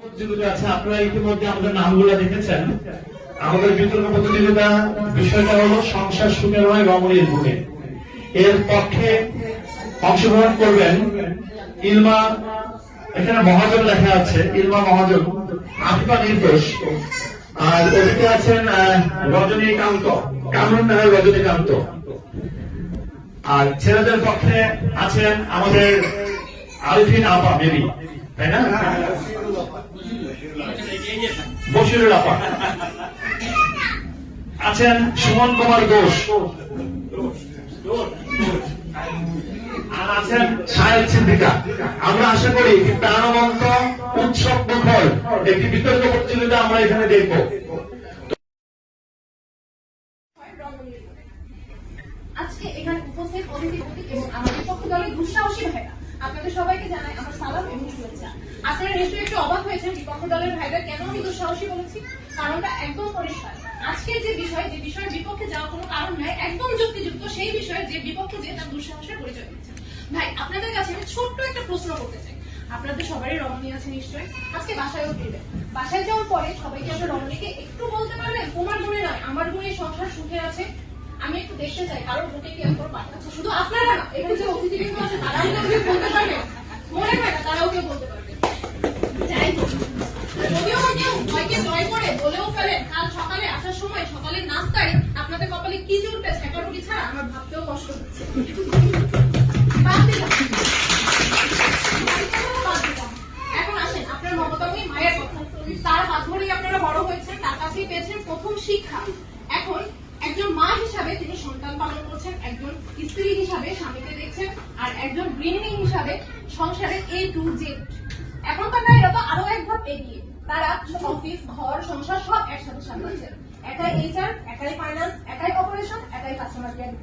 প্রতিযোগিতা আছে, আপনারা ইতিমধ্যে আমাদের নামগুলো দেখেছেন। আমাদের বিতর্ক প্রতিযোগিতা বিষয়টা হলো সংসার সুখে নয় রমণীর গুণে। এর পক্ষে অংশগ্রহণ করবেন ইলমা, এখানে মহাজন লেখা আছে, ইলমা মহাজন, আফিফা নির্দোষ, আর ওদিকে আছেন রজনীকান্ত, কামরুন নাহার রজনীকান্ত। আর ছেলেদের পক্ষে আছেন আমাদের আরিফিন আপা, মেবি, তাই না, বশিরুল আপা, আছেন সুমন কুমার ঘোষ, আর আছেন সাহেব সিদ্দিকা। আমরা আশা করি প্রাণবন্ত উৎসব মুখর একটি বিতর্ক প্রতিযোগিতা আমরা এখানে দেখব। আজকে এখানে উপস্থিত অতিথি এবং আমাদের পক্ষ দলের দুঃসাহসী ভাইরা, আপনাদের সবাইকে জানাই আমার সালাম এবং শুভেচ্ছা। আপনারা নিশ্চয়ই একটু অবাক হয়েছেন বিপক্ষ দলের ভাইরা কেন আমি দুঃসাহসী বলেছি। কারণটা একদম পরিষ্কার। আজকের যে বিষয়ের বিপক্ষে যাওয়ার কোনো কারণ নাই, একদম যুক্তিযুক্ত সেই বিষয়ে যে বিপক্ষে যে তার দুঃসাহসের পরিচয় দিচ্ছে। ভাই, আপনাদের কাছে আমি ছোট্ট একটা প্রশ্ন করতে চাই। আপনাদের সবারই রমণী আছে নিশ্চয়ই, আজকে বাসায়ও ফিরবেন। বাসায় যাওয়ার পরে সবাইকে আপনার রমণীকে একটু বলতে পারবেন তোমার গুণে নয় আমার গুণে সংসার সুখে আছে। আমি একটু দেখতে চাই কারোর বুকে কি এরপর পাঠাচ্ছে। শুধু আপনারা না, এখানে যে অতিথিবৃন্দ আছে তারাও কেউ বলতে পারবে, মনে হয় না তারাও কেউ বলতে পারবে। যাই হোক, যদিও কেউ ভয়কে জয় করে বলেও ফেলেন কাল সকালে আসার সময় সকালের নাস্তায় আপনাদের কপালে কি জুটবে ছেঁকা রুটি ছাড়া আমার ভাবতেও কষ্ট হচ্ছে। এখন আসেন আপনার মমতাময়ী মায়ের কথা। তার হাত ধরেই আপনারা বড় হয়েছেন, তার কাছেই পেয়েছেন প্রথম শিক্ষা। এখন একজন মা হিসাবে তিনি সন্তান পালন করছেন, একজন স্ত্রী হিসাবে স্বামীকে দেখছেন, আর একজন গৃহিণী হিসাবে সংসারের A to Z। এখনকার নারীরা তো আরো এক ধাপ এগিয়ে, তারা অফিস, ঘর, সংসার সব একসাথে সামলাচ্ছেন। একাই HR, একাই ফাইন্যান্স, একাই অপারেশন, একাই কাস্টমার কেয়ার।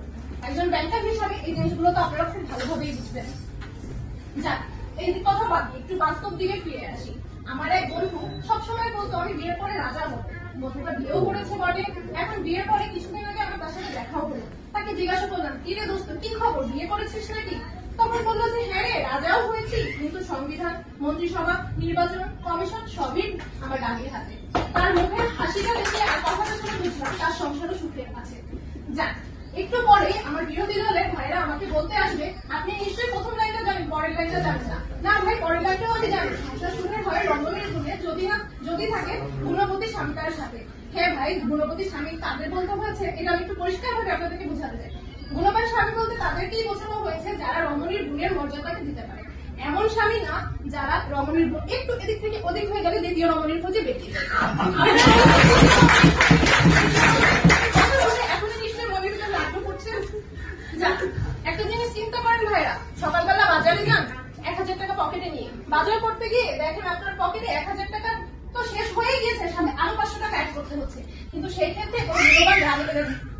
একজন ব্যাংকার হিসাবে এই জিনিসগুলো তো আপনারা খুব ভালোভাবেই বুঝবেন। যাক, এই কথা বাদ দিয়ে একটু বাস্তব দিকে ফিরে আসি। আমার এক বন্ধু সবসময় বলতো আমি বিয়ের পরে রাজা হবো। বন্ধুটা বিয়েও করেছে বটে, এখন বিয়ের পরে কিছুদিন আগে আমার তার সাথে দেখাও হলো। তাকে জিজ্ঞাসা করলাম, কি রে দোস্ত, কি খবর, বিয়ে করেছিস নাকি? তখন বললো যে হ্যাঁ রে, রাজাও হয়েছি, কিন্তু সংবিধান, মন্ত্রিসভা, নির্বাচন, কমিশন সবই আমার ডাকের হাতে। তার মুখে হাসিটা দেখে আর কথাটা শুনে বুঝলাম তার সংসারও সুখে আছে। যাক, একটু পরে আমার বিরোধী দলের ভাইরা আমাকে বলতে আসবে আপনি নিশ্চয়ই প্রথম লাইনটা জানেন, পরের লাইনটা জানেন না। না ভাই, পরের লাইনটাও আমি জানি। সংসার সুখের হয় রমণীর গুণে, যদি থাকে গুণবতী স্বামীটার সাথে। হ্যাঁ ভাই, গুণবতী স্বামী তাদের বলতে হয়েছে, এটা আমি একটু পরিষ্কার ভাবে আপনাদেরকে বোঝাতে চাই। গুণবান স্বামী বলতে তাদেরকেই বোঝানো হয়েছে যারা রমণীর গুণের মর্যাদাকে দিতে পারে। এমন স্বামী না যারা রমণীর গুণ একটু এদিক থেকে ওদিক হয়ে গেলে দ্বিতীয় রমণীর খোঁজে বেরিয়ে যায়। একটা জিনিস চিন্তা করেন ভাইরা, সকালবেলা বাজারে যান 1000 টাকা পকেটে নিয়ে, বাজার করতে গিয়ে দেখেন আপনার পকেটে 1000 টাকা তো শেষ হয়ে গিয়েছে, সামনে আরো 500 টাকা অ্যাড করতে হচ্ছে। কিন্তু সেই ক্ষেত্রে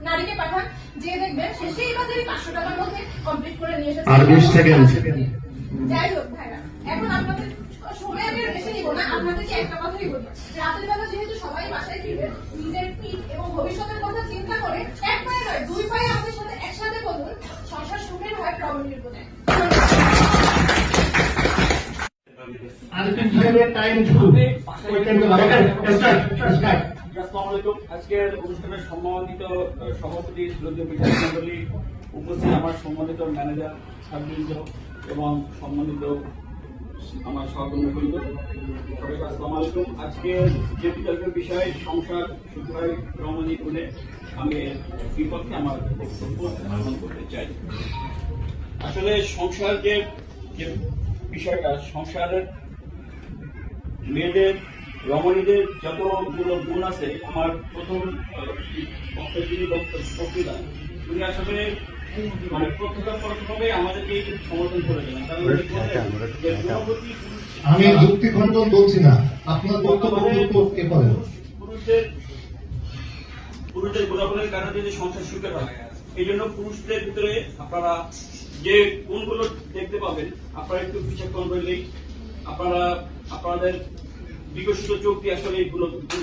নারীকে পাঠান, যে দেখবেন শেষেই বাজারে 500 টাকার মধ্যে কমপ্লিট করে নিয়ে এসেছে। যাই হোক ভাইরা, এখন আপনাদের সময় আমি বেশি নিব না, আপনাদেরকে একটা কথাই বলি। রাতের বেলা যেহেতু সবাই বাসায় ফিরবে, নিজের পিঠ এবং ভবিষ্যতের কথা চিন্তা করে এক পায়ে নয় 2 পায়ে আমাদের সাথে একসাথে বলুন সংসার সুখের হয় রমণীর গুণে। আজকের অনুষ্ঠানের সম্মানিত সভাপতি, শ্রদ্ধেয় বিচারক মন্ডলী, উপস্থিত আমার সম্মানিত ম্যানেজার ছাত্রবৃন্দ এবং সম্মানিত আমার সহকর্মীবৃন্দ, সবাইকে আসসালামু আলাইকুম। আজকে যে বিতর্কের বিষয় সংসার সুখে হয় রমণীর গুণে, আমি বিপক্ষে আমার বক্তব্য ধারণ করতে চাই। আসলে সংসার যে বিষয়টা, সংসারের মেয়েদের রমণীদের যতগুলো গুণ আছে, আমার প্রথম পক্ষে যিনি বক্তৃতা উনি আসলে মানে প্রত্যক্ষভাবে আমাদেরকে সমর্থন করে দেন। আমি যুক্তি খণ্ডন বলছি না, আপনার বক্তব্য পুরুষদের গুণাগুণের কারণে যদি সংসার সুখে হয়, এই জন্য পুরুষদের ভিতরে আপনারা যে গুণগুলো দেখতে পাবেন, আপনারা একটু বিচক্ষণ করলেই আপনারা আপনাদের বিকশিত চোখ দিয়ে আসলে এই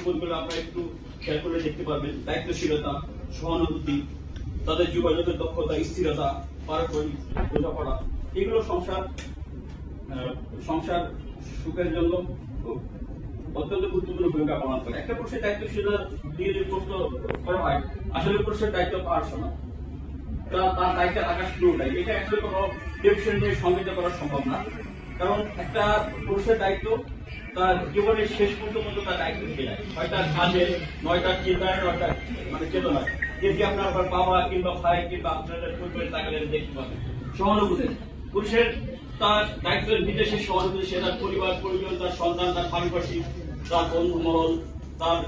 গুণগুলো আপনারা একটু খেয়াল করে দেখতে পারবেন। দায়িত্বশীলতা, সহানুভূতি, তাদের যোগাযোগের দক্ষতা, স্থিরতা, পারস্পরিক বোঝাপড়া, এগুলো সংসার সুখের জন্য অত্যন্ত গুরুত্বপূর্ণ ভূমিকা পালন করে। একটা পুরুষের দায়িত্বশীলতা দিয়ে যদি প্রশ্ন করা হয়, আসলে পুরুষের দায়িত্ব পাওয়ার সময় তার দায়িত্বে থাকা শুরুটাই, এটা আসলে কোনো ডেফিশন নিয়ে সংগঠিত করা সম্ভব না। কারণ একটা পুরুষের দায়িত্ব তার জীবনের শেষ পর্যন্ত তার দায়িত্ব থেকে যায়, হয় তার কাজে, নয় তার চিন্তায়, নয় তার চেতনায়। যেটি আপনার বাবা কিংবা ভাই কিংবা আপনাদের পরিবারের তাকে দেখতে পাবেন। সহানুভূতি, পুরুষের তার দায়িত্বের বিদেশে সহানুভূতি, সে তার পরিবার পরিজন, তার সন্তান, তার পারিপার্শ্বিক, তার বন্ধু মহল, তার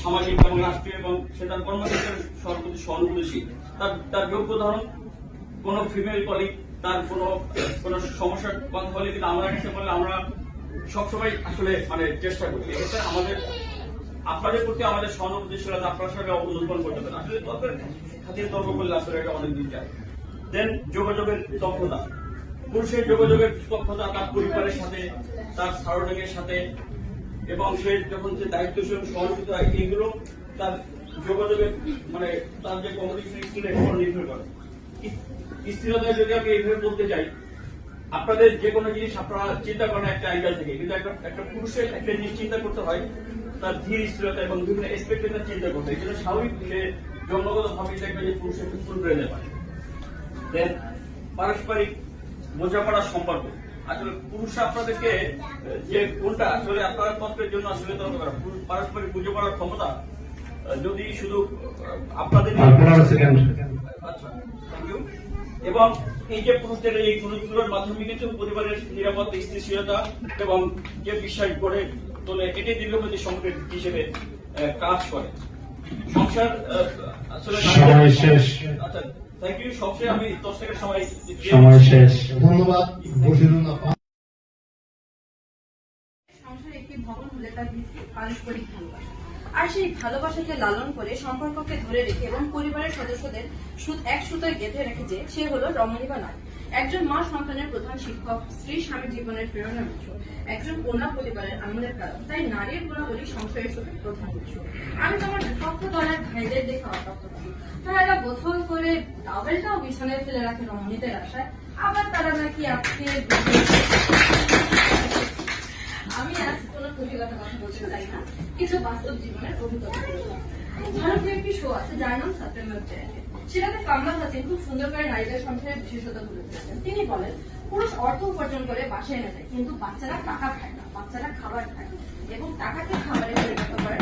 সামাজিক এবং রাষ্ট্রীয় এবং সে তার কর্মক্ষেত্রের সর্বপ্রতি সহানুভূতিশীল। তার যোগ্য ধরন কোন ফিমেল কলিগ তার কোন সমস্যার কথা বলে কিন্তু আমরা কাছে বলে আমরা সবসময় আসলে চেষ্টা করি। এক্ষেত্রে আমাদের আপনাদের প্রতি আমাদের সহানুভূতিশীলতা আপনার সঙ্গে অবলম্বন করতে পারেন। আসলে তর্কের খাতিরে তর্ক করলে আসলে এটা অনেক দিন যায়। দেন যোগাযোগের দক্ষতা, পুরুষের যোগাযোগের দক্ষতা তার পরিবারের সাথে, তার সারাউন্ডিংয়ের সাথে, এবং সে যখন যে দায়িত্বশীল সহযোগিতা হয় এইগুলো তার যোগাযোগের তার যে কমিউনিকেশন স্কিলের উপর নির্ভর করে। স্থিরতা যদি আমি এইভাবে বলতে চাই, আপনাদের যে কোনো জিনিস আপনারা চিন্তা করেন একটা অ্যাঙ্গেল থেকে, কিন্তু একটা পুরুষের একটা জিনিস চিন্তা করতে হয় তার ধীর স্থিরতা এবং বিভিন্ন এক্সপেক্টেশন চিন্তা করতে হয়। যেটা স্বাভাবিক সে জন্মগত ভাবে দেখবে যে পুরুষের ফুল বেড়ে পারে। দেন পারস্পরিক বোঝাপড়ার সম্পর্ক, আসলে পুরুষ আপনাদেরকে যে কোনটা আসলে আপনার তত্ত্বের জন্য আসলে দরকার পারস্পরিক বুঝে পড়ার ক্ষমতা যদি শুধু আপনাদের আচ্ছা থ্যাংক ইউ। এবং এই যে পুরুষদের এই গুরুত্বগুলোর মাধ্যমে কিন্তু পরিবারের নিরাপদ স্থিতিশীলতা এবং যে বিশ্বাস গড়ে তোলে, এটি দীর্ঘমেয়াদী সম্পর্ক হিসেবে কাজ করে। সংসার আসলে আচ্ছা থ্যাংক ইউ। সবচেয়ে আমি 10 সেকেন্ড সময় শেষ। ধন্যবাদ। বসিরুন আপা। সংসার একটি ভবন হলে তার ভিত্তি পারস্পরিক ভালোবাসা, আর সেই ভালোবাসাকে লালন করে সম্পর্ককে ধরে রেখে এবং পরিবারের সদস্যদের এক সুতোয় গেঁথে রেখেছে সে হলো রমণী বা নারী। একজন মা সন্তানের প্রধান শিক্ষক, স্ত্রী স্বামী জীবনের প্রেরণা উৎস, একজন কন্যা পরিবারের আনন্দের কারণ। তাই নারীর গুণাবলী সংসারের সাথে প্রধান উৎস। আমি তোমার বিপক্ষ দলের ভাইদের দেখে অত্যন্ত পারি, তারা গোসল করে টাওয়েলটাও বিছানায় ফেলে রাখে রমণীদের আশায়, আবার তারা নাকি আজকে আমি আজ কোনো কবিগত কথা বলতে চাই না, কিছু বাস্তব জীবনের অভিজ্ঞতা। ভারতীয় একটি শো আছে যার নাম সেপ্টেম্বর জেনারেল। সেটাতে কামরাজ আছেন খুব সুন্দর করে নারীদের সংসারের বিশেষতা তুলে ধরেছেন। তিনি বলেন, পুরুষ অর্থ উপার্জন করে বাসায় এনে দেয়, কিন্তু বাচ্চারা টাকা খায় না, বাচ্চারা খাবার খায় এবং টাকাকে খাবারে পরিণত করে।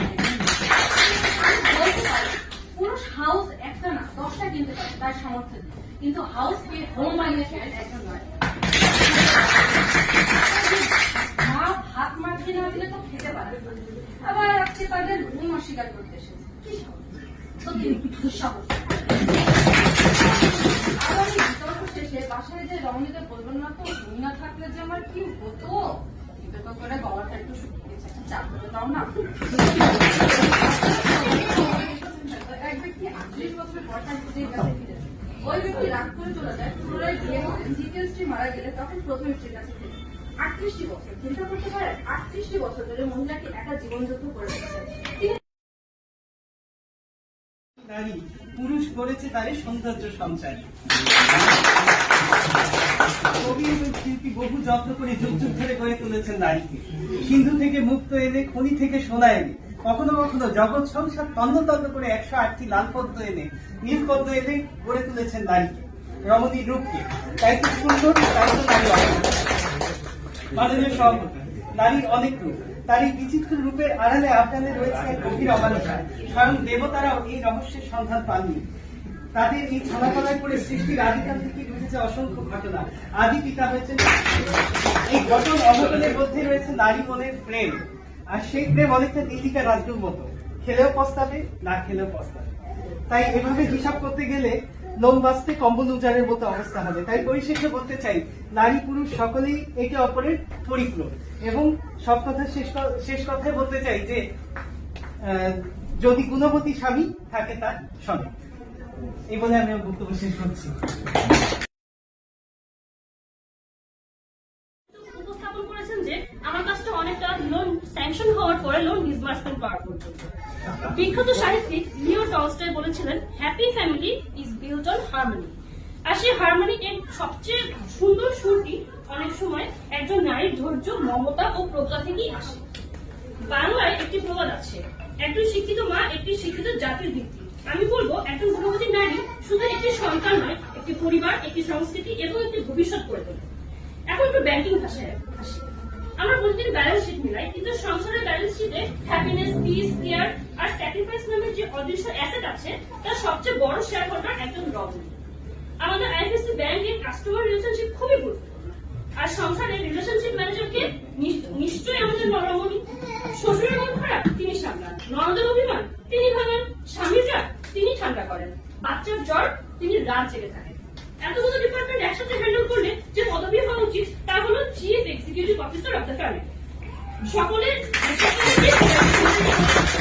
পুরুষ হাউস একটা না 10টা কিনতে পারে তার সামর্থ্য, কিন্তু হাউস কে হোম বানিয়েছেন একজন নয়। মা ভাত মাখিয়ে না দিলে তো খেতে পারে না, আবার আজকে তাদের ঘুম অস্বীকার করতে এসেছে। কি সাহস! আবার এই বিতর্ক শেষে বাসায় যে রমণীদের বলবেন না তো তুমি না থাকলে যে আমার কি হতো, বিতর্ক করে গলাটা একটু শুকিয়েছে, চাপ করে দাও না। এক ব্যক্তি 38 বছরের বয়সের স্ত্রীর কাছে ফিরেছে। ওই ব্যক্তি রাগ করে চলে যায়, পুনরায় বিয়ে করে দ্বিতীয় স্ত্রী মারা গেলে তখন প্রথম স্ত্রীর কাছে ফিরে। 38টি বছর চিন্তা করতে পারেন, 38টি বছর ধরে মহিলাকে একা জীবনযুদ্ধ করে রেখেছে। নারী পুরুষ করেছে তারে সৌন্দর্য সঞ্চার। কবি এবং শিল্পী বহু যত্ন করে যুগ যুগ ধরে গড়ে তুলেছেন নারীকে। সিন্ধু থেকে মুক্ত এনে, খনি থেকে সোনা এনে, কখনো কখনো জগৎ সংসার তন্ন তন্ন করে 108টি লাল পদ্ম এনে, নীল পদ্ম এনে গড়ে তুলেছেন নারীকে, রমণীর রূপকে। তাই তো সুন্দর, তাই তো নারী অনেক। মাননীয় সভাপতি, নারীর অনেক রূপ, তার এই বিচিত্র রূপের আড়ালে আফগানে রয়েছে এক গভীর অমানুষা। স্বয়ং দেবতারাও এই রহস্যের সন্ধান পাননি। তাদের এই ছলাকলায় পড়ে সৃষ্টির আদিকাল থেকে ঘটেছে অসংখ্য ঘটনা। আদি পিতা হয়েছেন এই ঘটন অঘটনের মধ্যে রয়েছে নারী মনের প্রেম, আর সেই প্রেম অনেকটা দিল্লিকা রাজ্যের মতো, খেলেও পস্তাবে, না খেলেও পস্তাবে। তাই এভাবে হিসাব করতে গেলে লোম বাঁচতে কম্বল উজাড়ের মতো অবস্থা হবে। তাই পরিশেষে বলতে চাই, নারী পুরুষ সকলেই একে অপরের পরিপূরক। এবং সব কথা শেষ কথায় বলতে চাই যে যদি গুণবতী স্বামী থাকে তার স্বামী। এই বলে আমি বক্তব্য শেষ করছি। উপস্থাপন করেছেন যে আমার কাছটা অনেকটা লোন স্যাংশন হওয়ার পরে লোন ডিসবার্সমেন্ট পাওয়ার পর্যন্ত। বিখ্যাত সাহিত্যিক লিও টলস্টয় বলেছিলেন, happy family is built on harmony. আর সেই হারমোনি এর সবচেয়ে সুন্দর সুরটি অনেক সময় একজন নারীর ধৈর্য, মমতা ও প্রজ্ঞা থেকেই আসে। বাংলায় একটি প্রবাদ আছে, একজন শিক্ষিত মা একটি শিক্ষিত জাতির ভিত্তি। আমি বলবো একজন গর্ভবতী নারী শুধু একটি সন্তান নয়, একটি পরিবার, একটি সংস্কৃতি এবং একটি ভবিষ্যৎ করে তোলে। এখন একটু ব্যাংকিং ভাষায় আসি। আমরা প্রতিদিন ব্যালেন্স শিট মিলাই, কিন্তু সংসারের ব্যালেন্স শিটে হ্যাপিনেস, পিস, কেয়ার আর স্যাক্রিফাইস নামের যে অদৃশ্য অ্যাসেট আছে তার সবচেয়ে বড় শেয়ার হোল্ডার একজন রমণী। আমাদের আইএফএসসি ব্যাংকের কাস্টমার রিলেশনশিপ খুবই গুরুত্বপূর্ণ, আর সংসারের রিলেশনশিপ ম্যানেজারকে নিশ্চয়ই আমাদের রমণী। শ্বশুরের মন খারাপ, তিনি সামলান। ননদের অভিমান, তিনি ভাঙেন। স্বামীর রাগ, তিনি ঠান্ডা করেন। বাচ্চার জ্বর, তিনি রাত জেগে থাকেন। এতগুলো ডিপার্টমেন্ট একসাথে হ্যান্ডেল করলে যে পদবি হওয়া উচিত তা হলো chief executive officer of the family. সকলের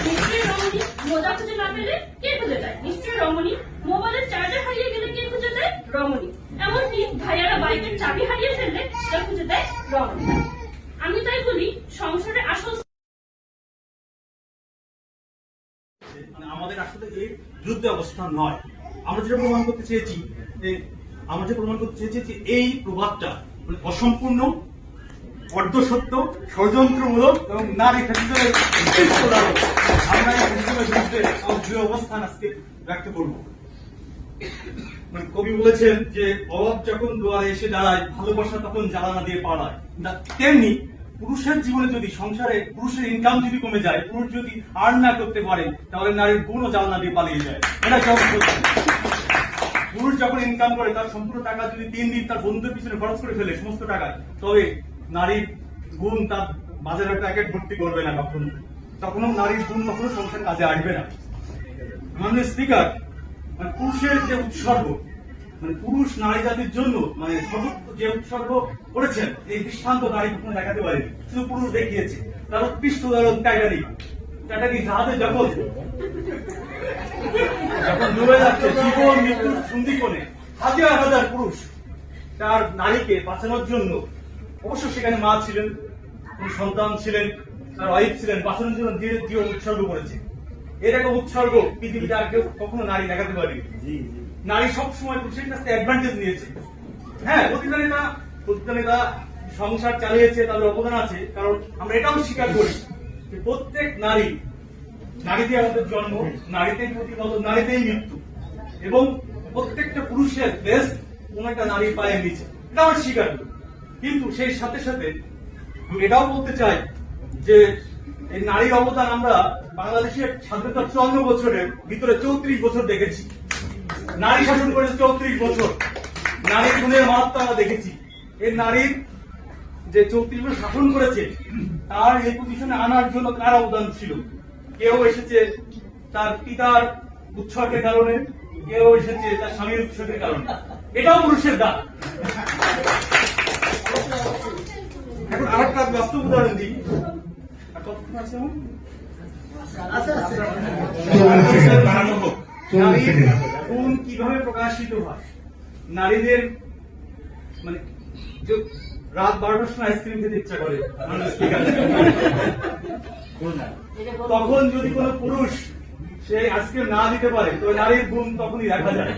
নিশ্চয়ই রমণী। মোজা খুঁজে না পেলে কে খুঁজে দেয়? নিশ্চয়ই রমণী। মোবাইলের চার্জার হারিয়ে গেলে কে খুঁজে দেয়? রমণী। এমনকি ভাইয়ারা বাইকের চাবি হারিয়ে ফেললে তা খুঁজে দেয় রমণী। আমি তাই বলি সংসারে আসল আমাদের আসলে এই যুদ্ধ অবস্থান নয়। আমরা যেটা প্রমাণ করতে চেয়েছি যে এই প্রভাবটা মানে অসম্পূর্ণ, অর্ধসত্য, ষড়যন্ত্রমূলক এবং নারী ক্ষেত্রে আমরা এই বিরুদ্ধে দৃঢ় অবস্থান আজকে ব্যক্ত করব। মানে কবি বলেছেন যে অভাব যখন দুয়ারে এসে দাঁড়ায়, ভালোবাসা তখন জ্বালানা দিয়ে পাড়ায়। তেমনি পুরুষের জীবনে যদি সংসারে পুরুষের ইনকাম যদি কমে যায়, পুরুষ যদি আর্ন না করতে পারে, তাহলে নারীর গুণও জ্বালানা দিয়ে পালিয়ে যায়। এটা যখন পুরুষ যখন ইনকাম করে তার সম্পূর্ণ টাকা যদি 3 দিন তার বন্ধুদের পিছনে খরচ করে ফেলে সমস্ত টাকায়, তবে নারীর গুণ তার বাজারের প্যাকেট ভর্তি করবে না কখনো। তখনও নারীর গুণ কখনো সংসার কাজে আসবে না। মাননীয় স্পিকার, মানে পুরুষের যে উৎসর্গ, মানে পুরুষ নারী জাতির জন্য মানে সর্বোচ্চ যে উৎসর্গ করেছেন, এই দৃষ্টান্ত নারী কখনো দেখাতে পারেনি, শুধু পুরুষ দেখিয়েছে। তার উৎকৃষ্ট উদাহরণ টাইটানিক জাহাজে যখন ডুবে যাচ্ছে জীবন মৃত্যুর সন্ধিক্ষণে হাজার হাজার পুরুষ তার নারীকে বাঁচানোর জন্য, অবশ্য সেখানে মা ছিলেন, সন্তান ছিলেন, তার ওয়াইফ ছিলেন, বাঁচানোর জন্য যে জীবন উৎসর্গ করেছে। এরকম উৎসর্গ পৃথিবীতে আর কেউ কখনো নারী দেখাতে পারেনি। নারী সবসময় পুরুষের কাছ থেকে অ্যাডভান্টেজ নিয়েছে। হ্যাঁ, প্রতিষ্ঠানেরা সংসার চালিয়েছে, তাদের অবদান আছে। কারণ আমরা এটাও স্বীকার করি যে প্রত্যেক নারীতে আমাদের জন্ম, নারীতেই প্রতিপালন, নারীতেই মৃত্যু, এবং প্রত্যেকটা পুরুষের বেশ কোন একটা নারী পায়ে নিচে, এটা আমরা স্বীকার করি। কিন্তু সেই সাথে সাথে এটাও বলতে চাই যে এই নারীর অবদান আমরা বাংলাদেশের স্বাধীনতার 54 বছরের ভিতরে 34 বছর দেখেছি। নারী শাসন করেছে 34 বছর। নারীর গুণের মাত্রা আমরা দেখেছি। এই নারীর যে 34 বছর শাসন করেছে, তার এই পজিশনে আনার জন্য কার অবদান ছিল? কেউ এসেছে তার পিতার উৎসর্গের কারণে, কেউ এসেছে তার স্বামীর উৎসর্গের কারণে। এটাও পুরুষের দান। এখন আরেকটা বাস্তব উদাহরণ দিই। নারীর গুণ কিভাবে প্রকাশিত হয়? নারীদের মানে রাত 12টার সময় আইসক্রিম খেতে ইচ্ছা করে, তখন যদি কোন পুরুষ সে আইসক্রিম না দিতে পারে, তো নারীর গুণ তখনই দেখা যায়।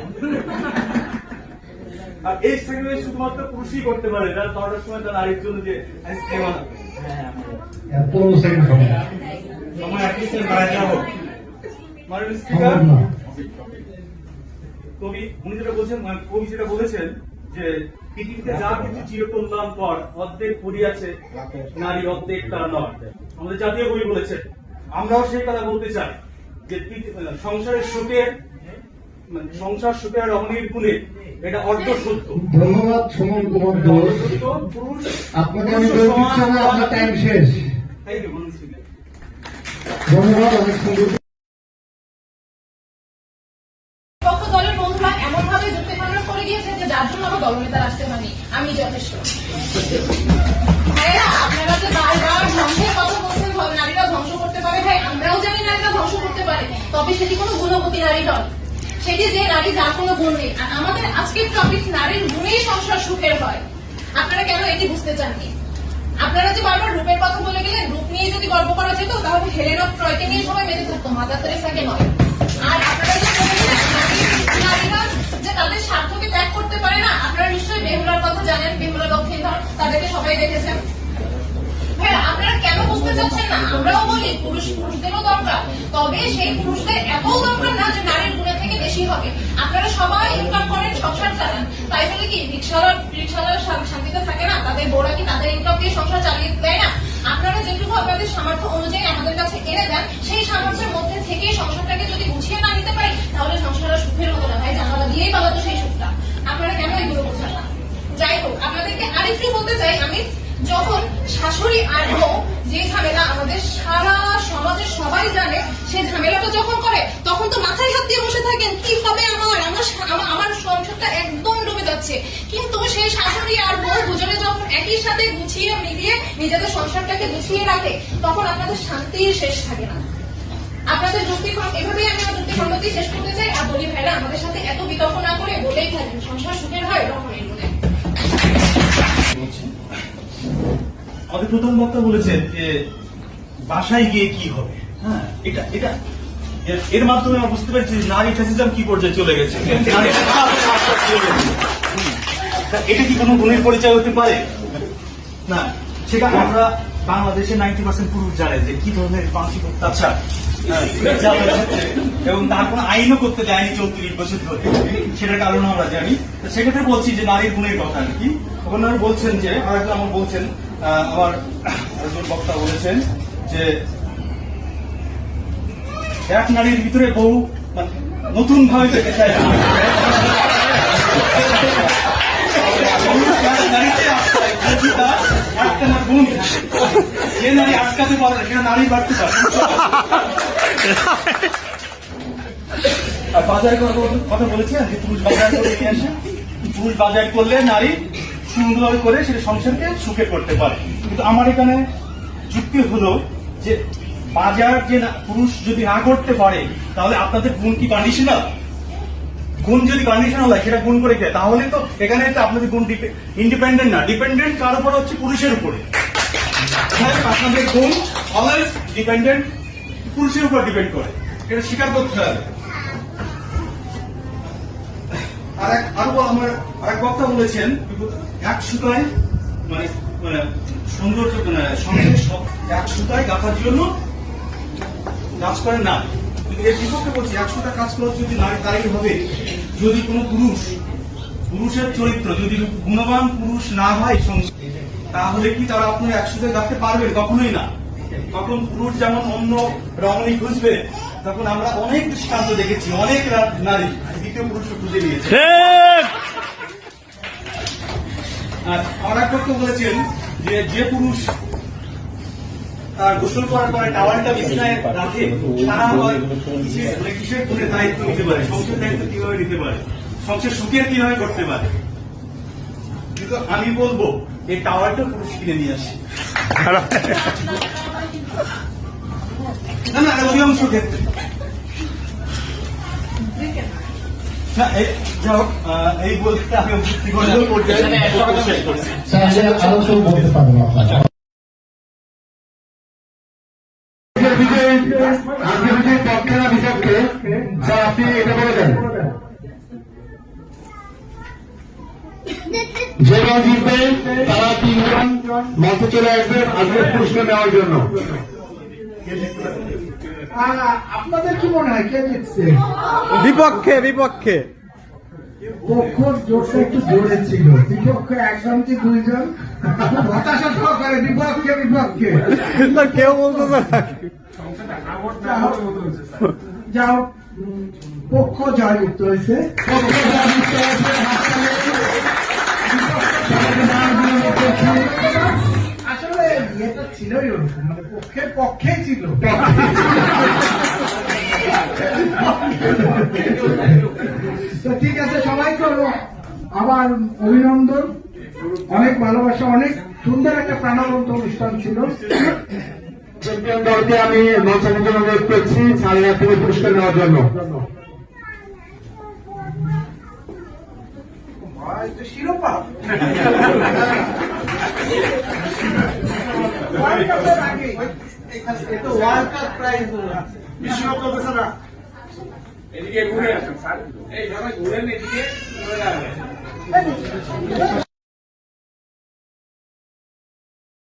আর এই স্যাক্রিফাইস শুধুমাত্র পুরুষই করতে পারে, রাত 12টার সময় তার নারীর জন্য যে আইসক্রিম আনা। সময় অ্যাপ্লিকেশন বাড়াতে হবে। মাননীয় স্পিকার, উনি যেটা বলছেন, কবি যেটা বলেছেন যে পৃথিবীতে যা কিছু চিরকল্যাণ কর, অর্ধেক পড়িয়াছে নারী, অর্ধেক তার নয়। আমাদের জাতীয় কবি বলেছেন। আমরাও সেই কথা বলতে চাই যে সংসারের সুখের রমণীর গুণে এটা অর্ধ সত্য। ধন্যবাদ সুমন কুমার ঘোষ, আপনাকে আমি আপনার টাইম শেষ। থ্যাংক ইউ মাননীয় স্পিকার। ধন্যবাদ। অনেক সুন্দর। পক্ষ দলের বন্ধুরা এমন ভাবে যুক্তি খণ্ডন করে দিয়েছে যে যার জন্য আমার দলনেতার আসতে হয়নি, আমি যথেষ্ট। ভাইয়া, আপনারা যে বারবার ধ্বংসের কথা বলছেন, নারীরা ধ্বংস করতে পারে, ভাই আমরাও জানি নারীরা ধ্বংস করতে পারে, তবে সেটি কোনো গুণবতী নারী নয়। সেটি যে নারী যার কোনো গুণ নেই। আর আমাদের আজকের টপিক নারীর গুণেই সংসার সুখের হয়। আপনারা কেন এটি বুঝতে চাননি? আপনারা যে বারবার রূপের কথা বলে গেলেন, রূপ নিয়ে যদি গল্প করা যেত তাহলে হেলেন অফ ট্রয়কে নিয়ে সবাই মেতে থাকতো, মাদার তেরেসাকে নয়। আর আপনারা যে নারীরা যে তাদের স্বার্থকে ত্যাগ করতে পারে না, আপনারা নিশ্চয়ই বেহুলার কথা জানেন, বেহুলা দক্ষিণধর, তাদেরকে সবাই দেখেছেন। হ্যাঁ, আপনারা কেন বুঝতে চাচ্ছেন না? আমরাও বলি পুরুষদেরও দরকার, তবে সেই পুরুষদের এত দরকার না যে নারীর গুণের থেকে বেশি হবে। আপনারা সবাই ইনকাম করেন, সংসার চালান, তাই বলে কি রিক্সাওয়ালার শান্তিতে থাকে না? তাদের বউরা কি তাদের ইনকাম দিয়ে সংসার চালিয়ে দেয় না? আপনারা যেটুকু আপনাদের সামর্থ্য অনুযায়ী আমাদের কাছে এনে দেন, সেই সামর্থ্যের মধ্যে থেকে সংসারটাকে যদি গুছিয়ে না নিতে পারি, তাহলে সংসারের সুখের হতো না ভাই, জানালা দিয়েই পালাতো সেই সুখটা। আপনারা কেন এগুলো বোঝান না? যাই হোক, আপনাদেরকে আরেকটু বলতে চাই আমি, যখন শাশুড়ি আর বউ যে ঝামেলা আমাদের সারা সমাজের সবাই জানে, সেই ঝামেলাটা যখন করে তখন তো মাথায় হাত দিয়ে বসে থাকেন, কি হবে আমার সংসারটা একদম ডুবে যাচ্ছে। কিন্তু সেই শাশুড়ি আর বউ দুজনে যখন একই সাথে গুছিয়ে মিলিয়ে নিজেদের সংসারটাকে গুছিয়ে রাখে, তখন আপনাদের শান্তির শেষ থাকে না। আপনাদের এভাবেই আমি আমার যুক্তি সম্মতি শেষ করতে চাই। আর বলি ভাইরা, আমাদের সাথে এত বিতর্ক না করে বলেই থাকেন সংসার সুখের হয় রমণীর গুণে। আমাদের প্রধান বক্তা বলেছেন যে বাসায় গিয়ে কি হবে। হ্যাঁ, এটা এর মাধ্যমে আমরা বুঝতে পারছি নারী ফ্যাসিজম কি পর্যায়ে চলে গেছে। এটা কি কোনো গুণের পরিচয় হতে পারে না? সেটা আমরা বাংলাদেশে 90% পুরুষ জানে যে কি ধরনের মানসিক অত্যাচার এবং তার কোনো আইনও করতে দেয়নি 34 বছর ধরে, সেটার কারণ আমরা জানি। সেক্ষেত্রে বলছি যে নারীর গুণের কথা আর কি। ওনারা বলছেন যে আরেকজন আমার বলছেন, আমার একজন বক্তা বলেছেন যে এক নারীর ভিতরে বহু নতুন ভাবে পেতে চায় না। যে নারী আটকাতে পারে সেটা নারী বাড়তে পারে। আর বাজার করার কথা বলেছেন যে পুরুষ বাজার করে নিয়ে আসে, পুরুষ বাজার করলে নারী সুন্দর করে সেটা সংসারকে সুখে করতে পারে। কিন্তু আমার এখানে যুক্তি হলো যে বাজার যে পুরুষ যদি না করতে পারে, তাহলে আপনাদের গুণ কি কন্ডিশনাল? গুণ যদি কন্ডিশনাল হয়, সেটা গুণ করে দেয়, তাহলে তো এখানে তো আপনাদের গুণ ইন্ডিপেন্ডেন্ট না, ডিপেন্ডেন্ট কার উপর হচ্ছে? পুরুষের উপরে। আপনাদের গুণ অলওয়েজ ডিপেন্ডেন্ট, পুরুষের উপর ডিপেন্ড করে, এটা স্বীকার করতে হবে। আরো আমার আরেক বক্তা বলেছেন এক সুতায় মানে সৌন্দর্য সঙ্গে এক সুতায় গাঁথার জন্য কাজ করে না। এর বিপক্ষে বলছি, এক সুতা কাজ করার যদি নারী দাঁড়িয়ে হবে, যদি কোনো পুরুষের চরিত্র যদি গুণবান পুরুষ না হয় তাহলে কি তারা আপনার এক সুতায় গাঁথতে পারবেন? কখনোই না। তখন পুরুষ যেমন অন্য রমণী খুঁজবে, তখন আমরা অনেক দৃষ্টান্ত দেখেছি, অনেক নারী দ্বিতীয় পুরুষকে খুঁজে নিয়েছে। আর আমার এক পক্ষ বলেছেন যে পুরুষ তার গোসল করার পরে টাওয়ালটা বিছানায় রাখে, তারা কিসের গুণের দায়িত্ব নিতে পারে, সংসার দায়িত্ব কিভাবে নিতে পারে, সংসার সুখের কিভাবে করতে পারে। কিন্তু আমি বলবো এই টাওয়ালটা পুরুষ কিনে নিয়ে আসে না, অধিকাংশ ক্ষেত্রে না। যাই হোক, এই বলতে আমি শেষ করছি। আরো সব বলতে পারবো আপনারা। পক্ষে না বিপক্ষে, স্যার আপনি এটা বলে দেন। যেটা জিতবে তারা 3 জন মঞ্চে চলে আসবে আজকে পুরস্কার নেওয়ার জন্য। আপনাদের কি মনে হয় কে জিতছে? বিপক্ষে পক্ষ জোরটা একটু জোরে ছিল, বিপক্ষে একজন কি 2 জন হতাশা সহকারে বিপক্ষে কেউ বলতে যাও পক্ষ জয়যুক্ত হয়েছে। আসলে এটা ছিলই মানে পক্ষেই ছিল। তো ঠিক আছে, সবাইকে আবার অভিনন্দন, অনেক ভালোবাসা, অনেক সুন্দর একটা প্রাণবন্ত অনুষ্ঠান ছিল। চ্যাম্পিয়ন দলকে আমি মঞ্চের জন্য অনুরোধ করছি সাড়ে থেকে পুরস্কার নেওয়ার জন্য। শিরোপা ওয়ার্ল্ড কাপ প্রাইজ বিশ্বকাপ চলতেছে না, এদিকে ঘুরে আসুন স্যার, এই সবাই ঘুরেন এদিকে।